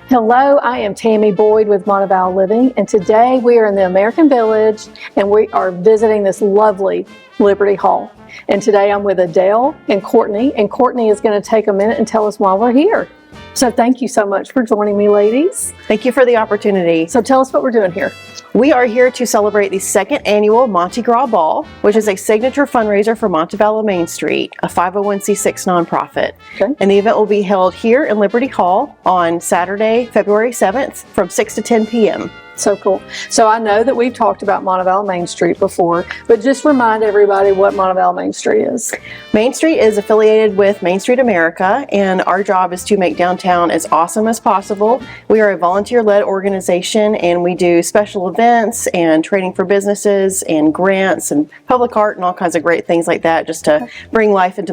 Hello, I am Tami Boyd with Montevallo Living, and today we are in the American Village and we are visiting this lovely Liberty Hall. And today I'm with Adele and Courtney is going to take a minute and tell us why we're here. So thank you so much for joining me, ladies. Thank you for the opportunity. So tell us what we're doing here. We are here to celebrate the second annual Monte Gras Ball, which is a signature fundraiser for Montevallo Mainstreet, a 501c6 nonprofit. Okay. And the event will be held here in Liberty Hall on Saturday, February 7th from 6 to 10 p.m. So cool. So I know that we've talked about Montevallo Mainstreet before, but just remind everybody what Montevallo Mainstreet is. Mainstreet is affiliated with Main Street America, and our job is to make downtown as awesome as possible. We are a volunteer-led organization, and we do special events and training for businesses and grants and public art and all kinds of great things like that, just to bring life into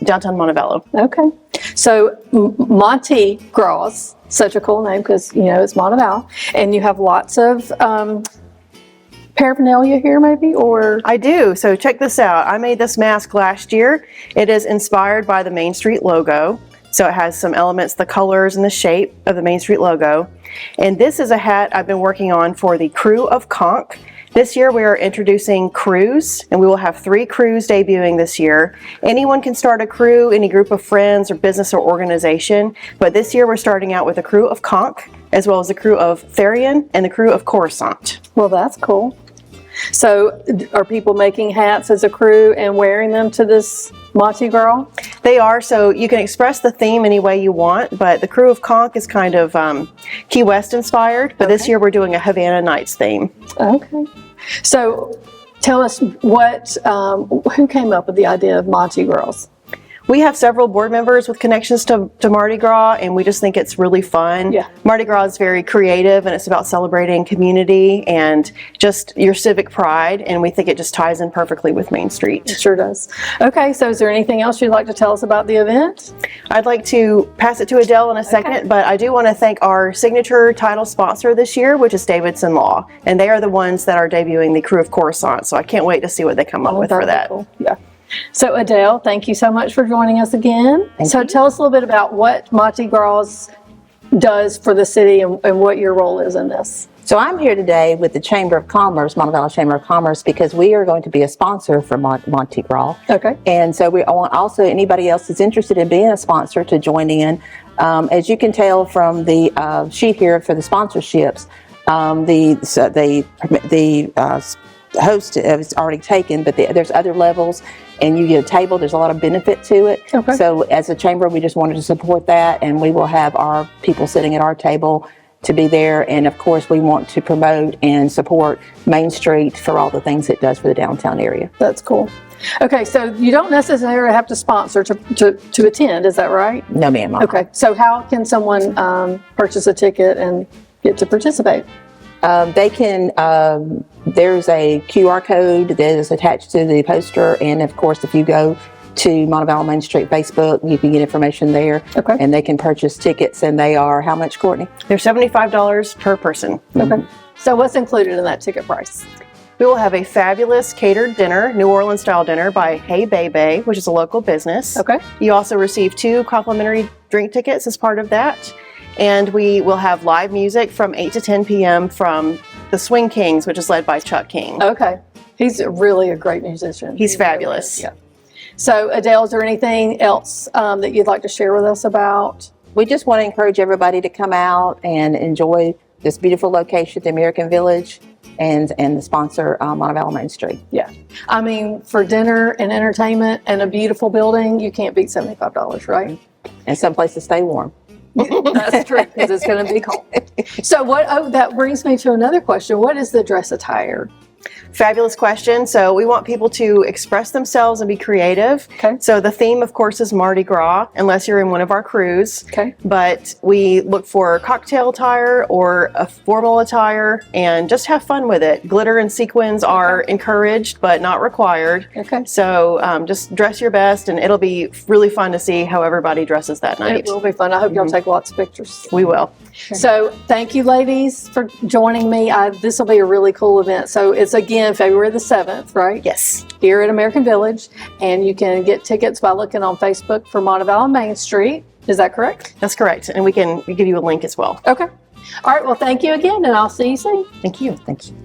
downtown Montevallo. Okay. So Monte Gras, such a cool name because, you know, it's Montevallo, and you have lots of paraphernalia here maybe, or? I do. So check this out. I made this mask last year. It is inspired by the Main Street logo. So it has some elements, the colors and the shape of the Main Street logo. And this is a hat I've been working on for the Crew of Conch. This year we are introducing crews, and we will have 3 crews debuting this year. Anyone can start a crew, any group of friends or business or organization, but this year we're starting out with a Crew of Conch, as well as the Crew of Therian and the Crew of Coruscant. Well, that's cool. So are people making hats as a crew and wearing them to this Monte Gras? They are, so you can express the theme any way you want, but the Crew of Conch is kind of Key West inspired, but this year we're doing a Havana Nights theme. Okay. So tell us who came up with the idea of Monte Gras? We have several board members with connections to Mardi Gras, and we just think it's really fun. Yeah. Mardi Gras is very creative, and it's about celebrating community and just your civic pride, and we think it just ties in perfectly with Main Street. It sure does. Okay, so is there anything else you'd like to tell us about the event? I'd like to pass it to Adele in a second, but I do want to thank our signature title sponsor this year, which is Davidson Law, and they are the ones that are debuting the Crew of Coruscant, so I can't wait to see what they come up with for that. Cool. Yeah. So Adele, thank you so much for joining us again. Thank you. Tell us a little bit about what Monte Gras does for the city and what your role is in this. So I'm here today with the Chamber of Commerce, Montevallo Chamber of Commerce, because we are going to be a sponsor for Monte Gras. Okay. And so I want also anybody else that's interested in being a sponsor to join in. As you can tell from the sheet here for the sponsorships, the host is already taken, but there's other levels, and you get a table. There's a lot of benefit to it. Okay. So as a chamber, we just wanted to support that, and we will have our people sitting at our table to be there. And of course, we want to promote and support Main Street for all the things it does for the downtown area. That's cool. Okay, so you don't necessarily have to sponsor to attend, is that right? No, ma'am. Okay, so how can someone purchase a ticket and get to participate? They can, there's a QR code that is attached to the poster, and of course, if you go to Montevallo Mainstreet Facebook, you can get information there. Okay. And they can purchase tickets, and they are how much, Courtney? They're $75 per person. Okay. So what's included in that ticket price? We will have a fabulous catered dinner, New Orleans style dinner by Hey Bebe, which is a local business. Okay. You also receive 2 complimentary drink tickets as part of that. And we will have live music from 8 to 10 p.m. from the Swing Kings, which is led by Chuck King. Okay. He's really a great musician. He's fabulous. Really, yeah. So Adele, is there anything else that you'd like to share with us about? We just want to encourage everybody to come out and enjoy this beautiful location, the American Village, and the sponsor, Montevallo Mainstreet. Yeah. I mean, for dinner and entertainment and a beautiful building, you can't beat $75, right? And someplace to stay warm. That's true, because it's going to be cold. So that brings me to another question. What is the dress attire? Fabulous question. So we want people to express themselves and be creative. Okay. So the theme, of course, is Mardi Gras, unless you're in one of our crews. Okay. But we look for cocktail attire or a formal attire and just have fun with it. Glitter and sequins are encouraged, but not required. Okay. So just dress your best, and it'll be really fun to see how everybody dresses that night. It will be fun. I hope y'all take lots of pictures. We will. So thank you, ladies, for joining me. This will be a really cool event. So it's again February the 7th, right? Yes. Here at American Village, and you can get tickets by looking on Facebook for Montevallo Mainstreet. Is that correct? That's correct. And we can give you a link as well. Okay. All right. Well, thank you again, and I'll see you soon. Thank you. Thank you.